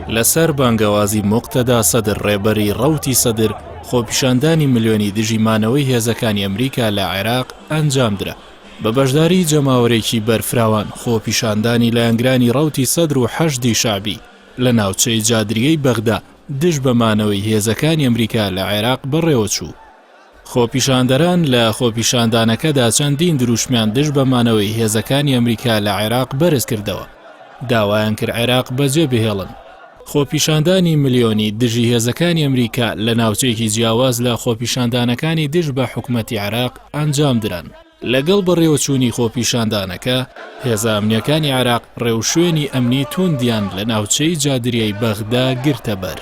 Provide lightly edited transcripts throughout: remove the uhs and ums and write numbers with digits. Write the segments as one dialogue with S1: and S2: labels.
S1: لەسەر بانگەوازی موقتەدا سەدر ڕێبەری ڕەوتی سەدر خۆپیشاندانی ملیۆنی دژیمانەوەی هێزەکانی ئەمریکا لە عێراق ئەنجامدرا بە بەشداری جەماوەرێکی بەرفراوان خۆپیشاندانی لایەنگرانی ڕەوتی سەدر و حەشدی شعبی لە ناوچەی جادریەی بەغدا دژ بەمانەوەی هێزەکانی ئەمریکا لە عێراق بەڕێوە چوو. خۆپیشاندەران لە خۆپیشاندانەکەدا چەندین دروشمیان دژ بەمانەوەی هێزەکانی ئەمریکا لە عێراق بەرز کردەوە. داوایان کرد عێراق بەجێ بهێڵن. خۆپیشاندانی ملیۆنی دژی هێزەکانی ئەمریکا لە ناوچەیەکی جیاواز لە خۆپیشاندانەکانی دژ بە حکومەتی عێراق ئەنجامدران. لەگەڵ بەڕێوەچوونی خۆپیشاندانەکە هێزە ئەمنیەکانی عێراق ڕێوشوێنی ئەمنی توندیان لە ناوچەی جادریەی بەغدا گرتە بەر.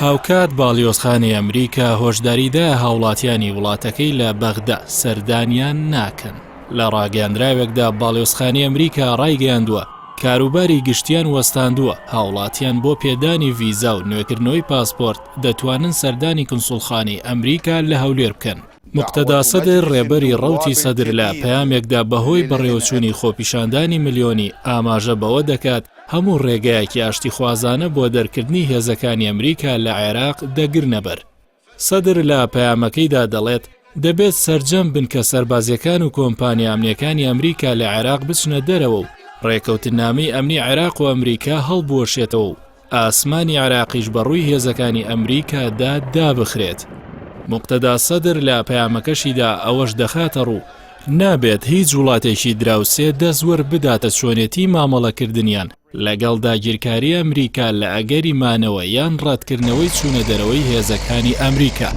S1: هاوکات باڵیۆزخانەی ئەمریکا هۆشداریدا هاوڵاتیانی وڵاتەکەی لە بەغدا سەردانیان ناکەن. لە ڕاگەاندراوێکدا باڵیۆزخانەی ئەمریکا ڕایگەیاندووە کاروباری گشتیان وەستاندووە هاوڵاتیان بۆ پێدانی ڤیزا و نوێکردنەوەی پاسپۆرت دەتوانن سەردانی کنسوڵخانەی ئەمریکا لە هەولێر بکەن. موقتەدا سەدر ڕێبەری ڕەوتی سەدر لە پەیامێکدا بەهۆی بەڕێوەچوونی خۆپیشاندانی ملیۆنی ئاماژە بەوە دەکات هەموو ڕێگایەکی ئاشتیخوازانە بۆ دەرکردنی هێزەکانی ئەمریکا لە عێراق دەگرنە بەر. سەدر لە پەیامەکەیدا دەڵێت دەبێت سەرجەم بن کە سەربازیەکان و کۆمپانیا ئەمنیەکانی ئەمریکا لە عێراق بچنە دەرەوە و ڕێکەوتنامەی ئەمنی عێراق و ئەمریکا هەڵبوەشێتەوە و ئاسمانی عێراقیش بەڕووی هێزەکانی ئەمریکادا دابخرێت. موقتەدا سەدر لە پەیامەکەشیدا ئەوەش دەخاتە ڕوو نابێت هیچ وڵاتێکی دراوسێ دەزوەر بداتە چۆنێتی مامەڵەکردنیان لەگەڵ داگیرکاری ئەمریکا لە ئەگەری مانەوە یان ڕەتکردنەوەی چوونە دەرەوەی هێزەکانی ئەمریکا.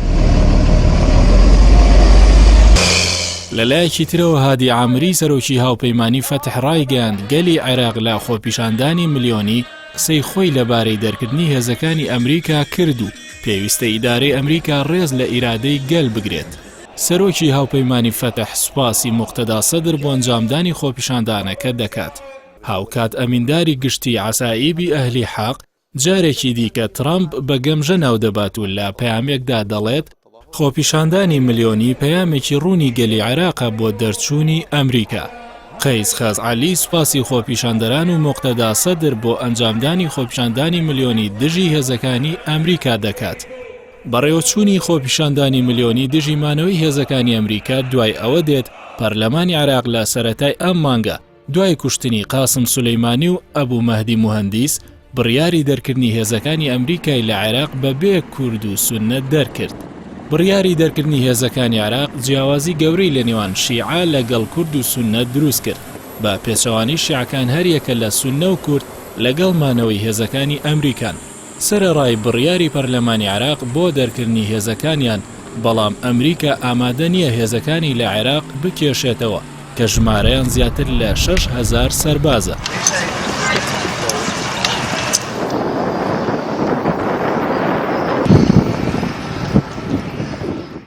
S1: لەلایەکی ترەوە هادی عامری سەرۆکی هاوپەیمانی فەتح ڕایگەیاند گەلی عێراق لە خۆپیشاندانی ملیۆنی قسەی خۆی لەبارەی دەرکردنی هێزەکانی ئەمریکا کرد و پێویستە ئیدارەی ئەمریکا ڕێز لە ئیرادەی گەل بگرێت. سەرۆکی هاوپەیمانی فەتح سوپاسی موقتەدا سەدر بۆ ئەنجامدانی خۆپیشاندانەکە دەکات. هاوکات ئەمینداری گشتی عەسائیبی ئەهلی حەق جارێکی دیکە ترامپ بە گەمژە ناودەبات و لە پەیامێکدا دەڵێت خۆپیشاندانی ملیۆنی پەیامێکی ڕوونی گەلی عێراقە بۆ دەرچوونی ئەمریکا. قەیس خەزعەلی سوپاسی خۆپیشاندەران و موقتەدا سەدر بۆ ئەنجامدانی خۆپیشاندانی ملیۆنی دژی هێزەکانی ئەمریکا دەکات. بەڕێوەچوونی خۆپیشاندانی ملیۆنی دژیمانەوەی هێزەکانی ئەمریکا دوای ئەوە دێت پەرلەمانی عێراق لە سەرەتای ئەم مانگە دوای کوشتنی قاسم سولەیمانی و ئەبوو مەهدی موهەندیس بڕیاری دەرکردنی هێزەکانی ئەمریکای لە عێراق بەبێ کورد و سوننە دەرکرد. بڕیاری دەرکردنی هێزەکانی عێراق جیاوازی گەورەی لە نێوان شیعە لەگەڵ کورد و سوننە دروست کرد بە پێچەوانی شیعەکان هەریەکە لە سوننە و کورد لەگەڵ مانەوەی هێزەکانی ئەمریکان. سەرەڕای بڕیاری پەرلەمانی عێراق بۆ دەرکردنی هێزەکانیان بەڵام ئەمریکا ئامادە نییە هێزەکانی لە عێراق بکێشێتەوە کە ژمارەیان زیاتر لە 6,000 سەربازە.